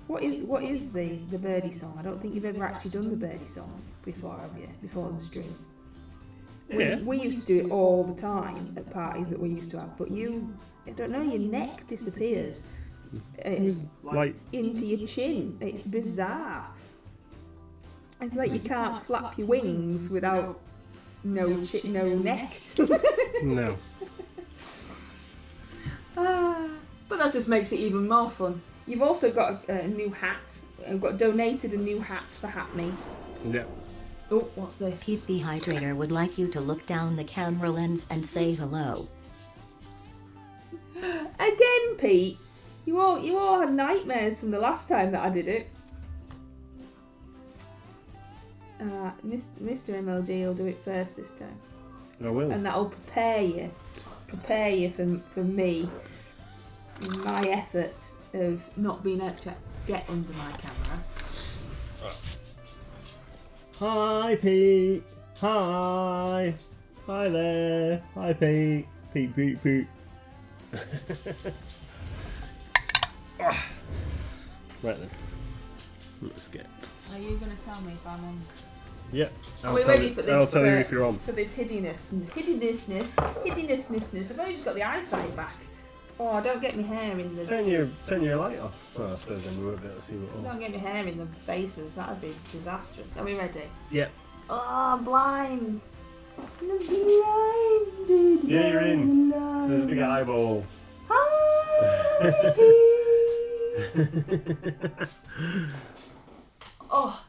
What is the birdie song? I don't think you've ever actually done the birdie song before, have you? Before the stream? Yeah. We used to do it all the time at parties that we used to have, but I don't know, your neck disappears. Like Into your chin. It's bizarre. It's like you can't flap your wings without no neck. no. But that just makes it even more fun. You've also got a new hat. I've got donated a new hat for Hackney. Yeah. Oh, what's this? Pete the Hydrator would like you to look down the camera lens and say hello. Again, Pete. You all had nightmares from the last time that I did it. Mr. MLG will do it first this time. I will. And that'll prepare you for me in my efforts of not being able to get under my camera. Hi, Pete. Hi. Hi there. Hi, Pete. Pete. Right then. Let's get. Are you going to tell me if I'm on? Yeah. Are we ready for this? I'll tell you if you're on. For this hideousness. I've only just got the eyesight back. Oh, don't get my hair in the. Turn your light off. Well, I suppose then we won't be able to see what. Don't get my hair in the bases. That'd be disastrous. Are we ready? Yeah. Oh, I'm blind. I'm blinded. Yeah, you're in. There's a big eyeball. Oh.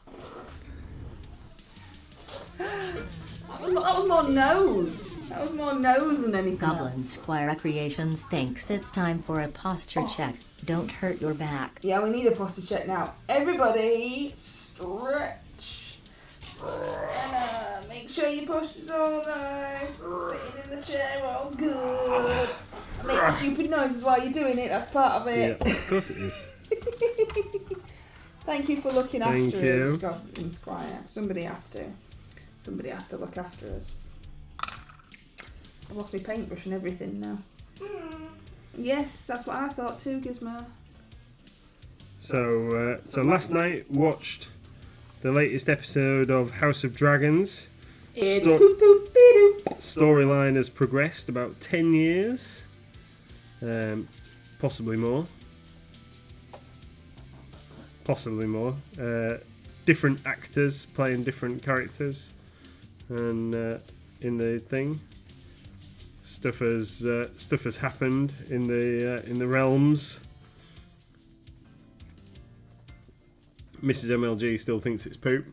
That was more nose. That was more nose than anything Goblin else. Squire Creations thinks it's time for a posture check. Don't hurt your back. Yeah, we need a posture check now. Everybody, stretch. Make sure your posture's all nice. Sitting in the chair all good. Make stupid noises while you're doing it. That's part of it. Yeah, of course it is. Thank you for looking after you. us, Goblin Squire. Somebody has to. Somebody has to look after us. I've lost my paintbrush and everything now. Yes, that's what I thought too, Gizmo. So last night watched the latest episode of House of Dragons. Storyline has progressed about 10 years, possibly more. Different actors playing different characters, and in the thing, stuff has happened in the realms. Mrs. MLG still thinks it's poop.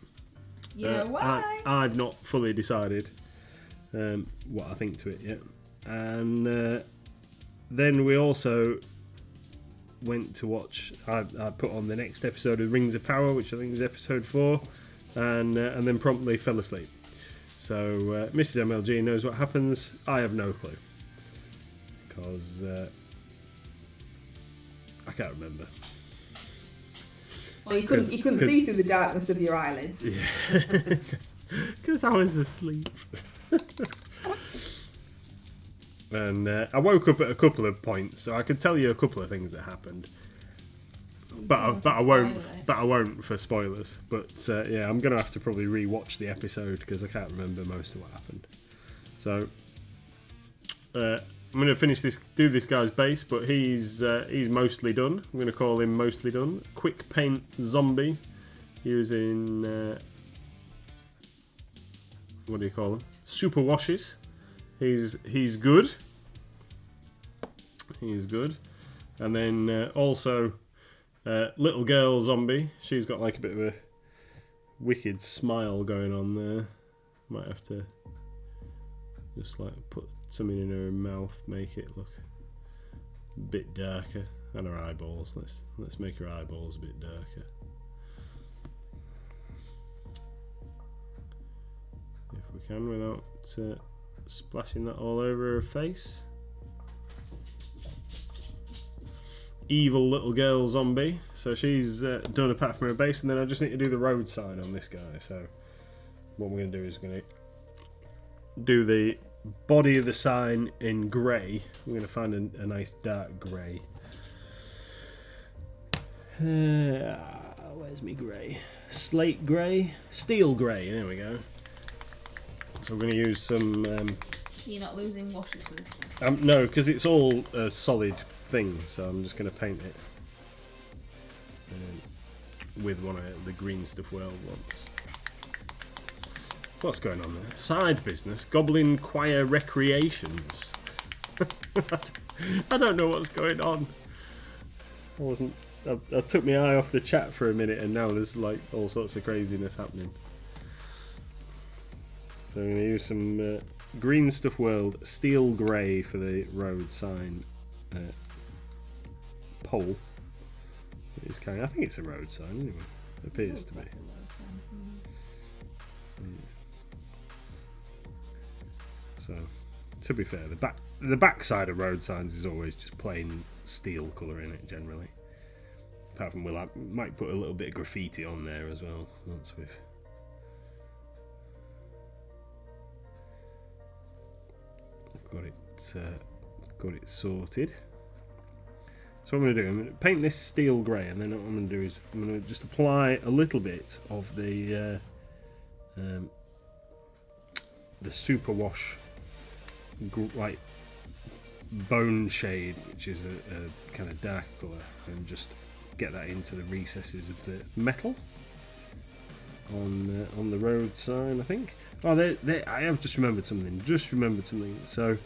Yeah, why? I've not fully decided what I think to it yet. And then we also went to watch. I put on the next episode of Rings of Power, which I think is episode 4, and then promptly fell asleep. So Mrs. MLG knows what happens. I have no clue because I can't remember. Well, you couldn't see through the darkness of your eyelids. Yeah, because I was asleep. And I woke up at a couple of points, so I could tell you a couple of things that happened. But I won't for spoilers. But yeah, I'm gonna have to probably re-watch the episode because I can't remember most of what happened. So I'm gonna do this guy's base, but he's mostly done. I'm gonna call him mostly done. Quick Paint Zombie, using what do you call them? Super washes. He's good. He's good. And then also little girl zombie. She's got like a bit of a wicked smile going on there. Might have to just like put something in her mouth, make it look a bit darker. And her eyeballs. Let's make her eyeballs a bit darker. we can without splashing that all over her face. Evil little girl zombie. So she's done apart from her base, and then I just need to do the road sign on this guy. So what we're going to do is we're going to do the body of the sign in grey. We're going to find a nice dark grey. Where's me grey? Slate grey? Steel grey, there we go. So we're going to use some... You're not losing washes for this one? no, because it's all a solid thing, so I'm just going to paint it with one of the green stuff Wyrd wants. What's going on there? Side business? Goblin Choir Recreations. I don't know what's going on. I took my eye off the chat for a minute, and now there's like all sorts of craziness happening. So I'm going to use some green stuff Wyrd, steel grey for the road sign pole. It's kind of, I think it's a road sign anyway. It appears to be. So, to be fair, the back side of road signs is always just plain steel colour in it generally. Apart from might put a little bit of graffiti on there as well once we've got it sorted. So what I'm going to do, I'm going to paint this steel grey, and then what I'm going to do is I'm going to just apply a little bit of the superwash like bone shade, which is a kind of dark colour, and just get that into the recesses of the metal on the road sign, I think. Oh, I have just remembered something. So,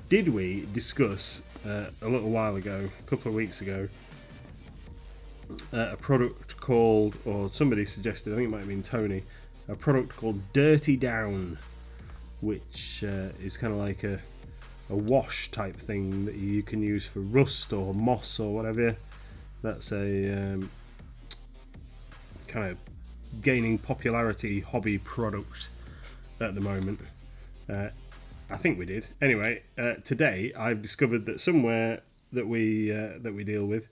did we discuss a little while ago, a couple of weeks ago, a product called, or somebody suggested, I think it might have been Tony, a product called Dirty Down, which is kind of like a wash type thing that you can use for rust or moss or whatever. That's a kind of gaining popularity hobby product at the moment. I think we did. Anyway, today I've discovered that somewhere that we deal with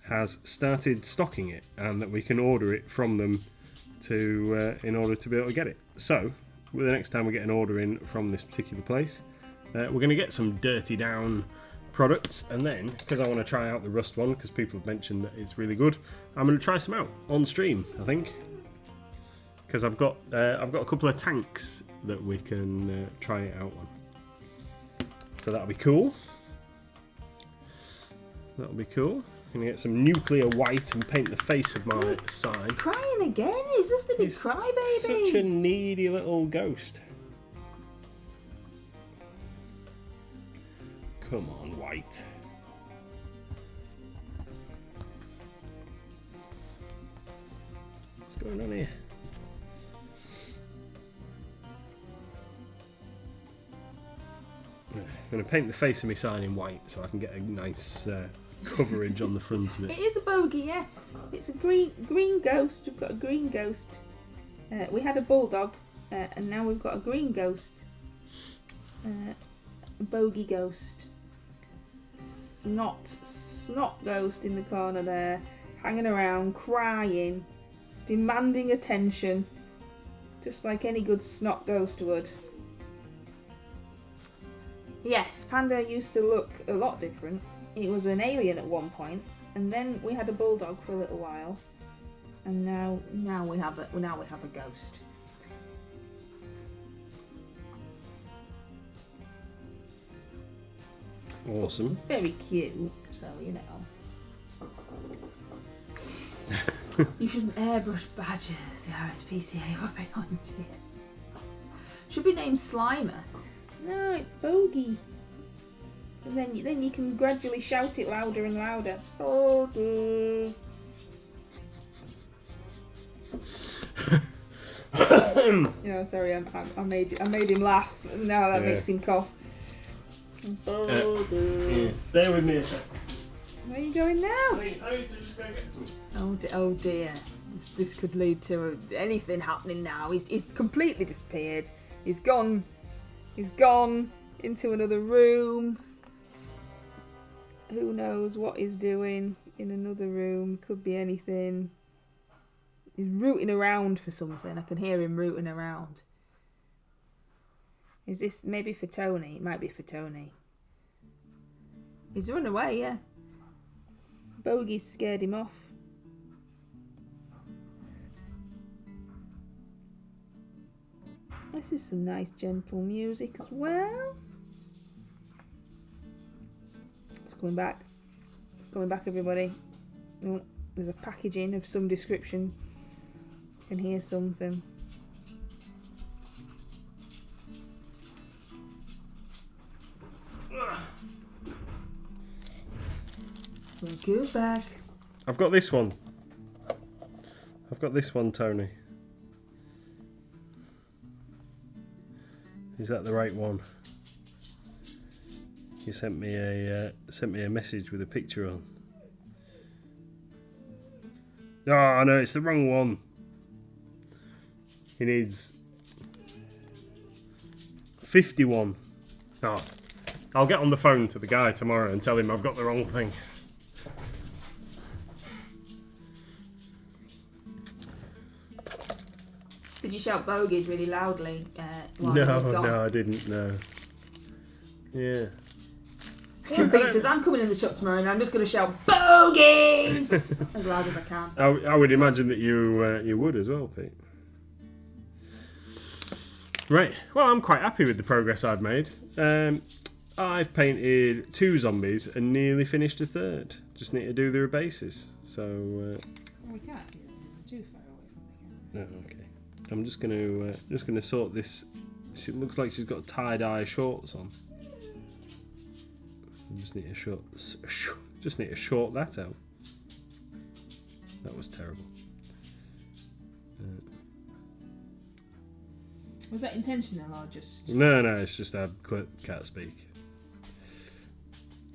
has started stocking it, and that we can order it from them in order to be able to get it. So the next time we get an order in from this particular place, we're going to get some Dirty Down products, and then, because I want to try out the rust one, because people have mentioned that it's really good, I'm going to try some out on stream, I think, because I've got a couple of tanks that we can try it out on. So that'll be cool. I'm going to get some nuclear white and paint the face of my sign. Crying again? Is this the big crybaby? Such a needy little ghost. Come on, white. What's going on here? I'm going to paint the face of my sign in white so I can get a nice coverage on the front of it. It is a bogey, yeah. It's a green ghost. We've got a green ghost. We had a bulldog, and now we've got a green ghost. A bogey ghost. Snot ghost in the corner there, hanging around, crying, demanding attention, just like any good snot ghost would. Yes, Panda used to look a lot different. It was an alien at one point, and then we had a bulldog for a little while, and now we have a ghost. Awesome. It's very cute, so you know. You shouldn't airbrush badgers. The RSPCA will be on to you. Should be named Slimer. No, it's Bogey. And then you can gradually shout it louder and louder. Bogies. Yeah, sorry, I made him laugh. Now that makes him cough. Yeah. Bear with me a sec. Where are you going now? I need to just go get some. Oh dear. this could lead to anything happening now. He's completely disappeared. He's gone into another room. Who knows what he's doing in another room? Could be anything. He's rooting around for something. I can hear him rooting around. Is this maybe for Tony? It might be for Tony. He's run away, yeah. Bogey's scared him off. This is some nice gentle music as well. It's coming back. Coming back, everybody. Oh, there's a packaging of some description. I can hear something. Well, go back. I've got this one. Tony. Is that the right one? You sent me a message with a picture on. Oh no, it's the wrong one. He needs 51. Oh, I'll get on the phone to the guy tomorrow and tell him I've got the wrong thing. Did you shout bogeys really loudly? No, I didn't. No. Yeah. Pete says, I'm coming in the shop tomorrow and I'm just going to shout bogeys as loud as I can. I would imagine that you would as well, Pete. Right. Well, I'm quite happy with the progress I've made. I've painted 2 zombies and nearly finished a third. Just need to do the bases. So. We can't see them. It's too far away from the camera. Oh, okay. I'm just gonna sort this. She looks like she's got tie-dye shorts on. I just need to short that out. That was terrible. Was that intentional or just? No, it's just a clip. Can't speak.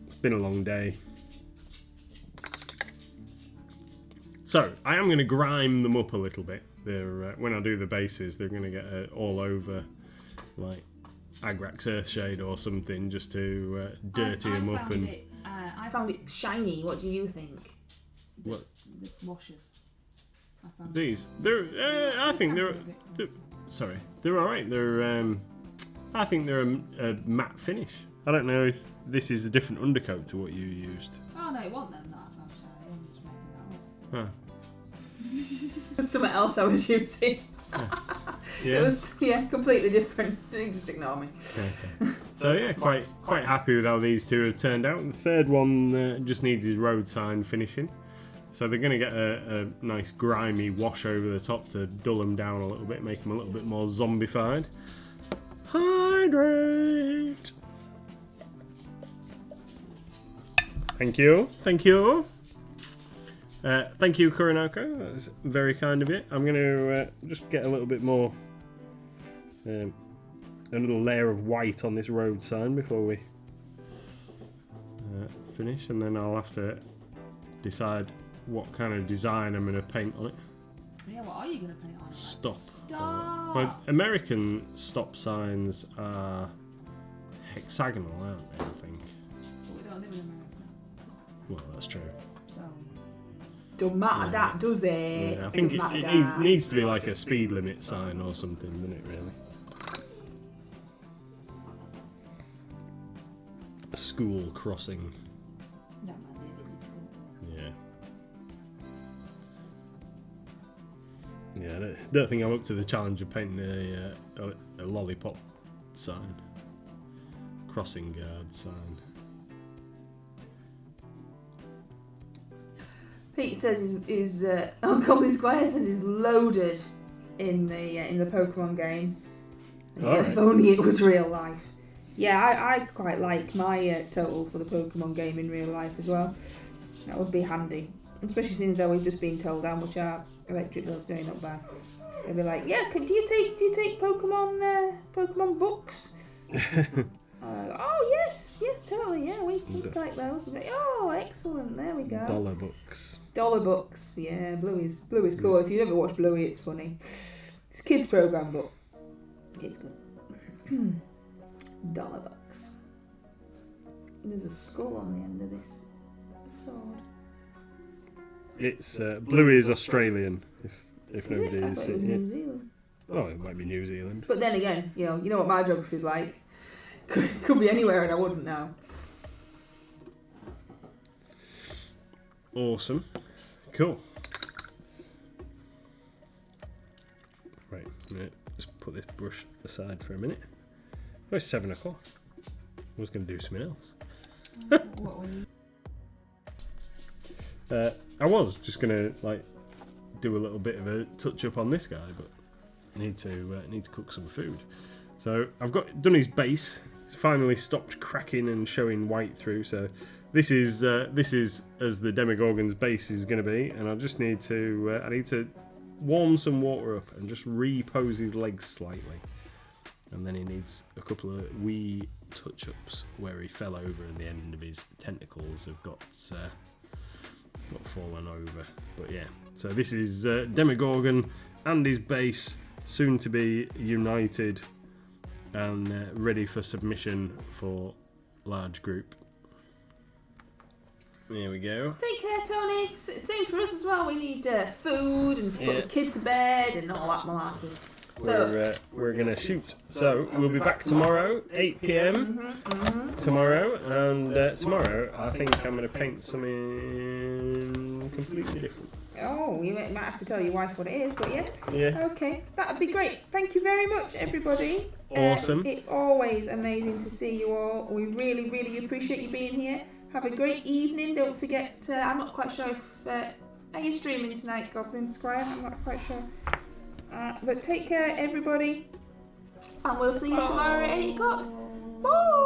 It's been a long day. So I am going to grime them up a little bit. They're when I do the bases, they're going to get all over, like Agrax Earthshade or something, just to dirty them up. I found it shiny. What do you think? What? The washers. I found These? They're. I think they're. Sorry, they're all right. They're. I think they're a matte finish. I don't know if this is a different undercoat to what you used. Oh no, it wasn't them that I found shiny. I'm just making that up. Huh. Something else I was using. Yeah. It was completely different. Just ignore me. Okay. So yeah, quite happy with how these 2 have turned out. The third one just needs his road sign finishing. So they're going to get a nice grimy wash over the top to dull them down a little bit, make them a little bit more zombified. Hydrate. Thank you. Thank you, Kuronoko. That's very kind of you. I'm going to just get a little bit more, a little layer of white on this road sign before we finish, and then I'll have to decide what kind of design I'm going to paint on it. Yeah, what are you going to paint on? Stop. Stop. Well, American stop signs are hexagonal, aren't they, I think? But we don't live in America. Well, that's true. So, don't matter that, does it? Yeah, I think it needs to be like a speed limit sign or something, doesn't it, really? A school crossing. That might be a bit difficult. Yeah. Yeah, I don't think I'm up to the challenge of painting a lollipop sign. Crossing guard sign. Pete says his Goblin Squire says he's loaded in the Pokemon game. Right. If only it was real life. Yeah, I quite like my total for the Pokemon game in real life as well. That would be handy, especially since we've just been told how much our electric bill's going up by. They'll be like, yeah, do you take Pokemon books? Oh yes, totally. Yeah, we Look like those. Oh, excellent. There we go. Dollar books. Dollar Books. Yeah, Bluey's cool. If you never watched Bluey, it's funny. It's a kids program, but it's good. Dollar Books. There's a skull on the end of this sword. It's Bluey is Australian. If Is nobody it? I has thought it was seen it. New Zealand. Oh, it might be New Zealand. But then again, you know what my geography's like. Could be anywhere, and I wouldn't know. Awesome. Cool. Right, I'm going to just put this brush aside for a minute. Oh, it's 7 o'clock. I was going to do something else. What were you? I was just going to do a little bit of a touch up on this guy, but I need to cook some food. So I've done his base. It's finally stopped cracking and showing white through. So this is as the Demogorgon's base is going to be, and I just need to warm some water up and just repose his legs slightly, and then he needs a couple of wee touch-ups where he fell over and the end of his tentacles have got fallen over. But yeah, so this is Demogorgon and his base, soon to be united and ready for submission for large group. There we go. Take care, Tony. Same for us as well. We need food and to put the kid to bed and all that malarkey. So We're going to shoot. So we'll be back tomorrow, 8 p.m. Tomorrow, and tomorrow I think I'm going to paint something completely different. oh, you might have to tell your wife what it is, but yeah. Yeah. Okay, that'd be great. Thank you very much, everybody. Awesome. It's always amazing to see you all. We really, really appreciate you being here. Have a great evening. Don't forget, I'm not quite sure if are you streaming tonight, Goblin Squire? I'm not quite sure. But take care, everybody, and we'll see you tomorrow at 8 o'clock. Bye.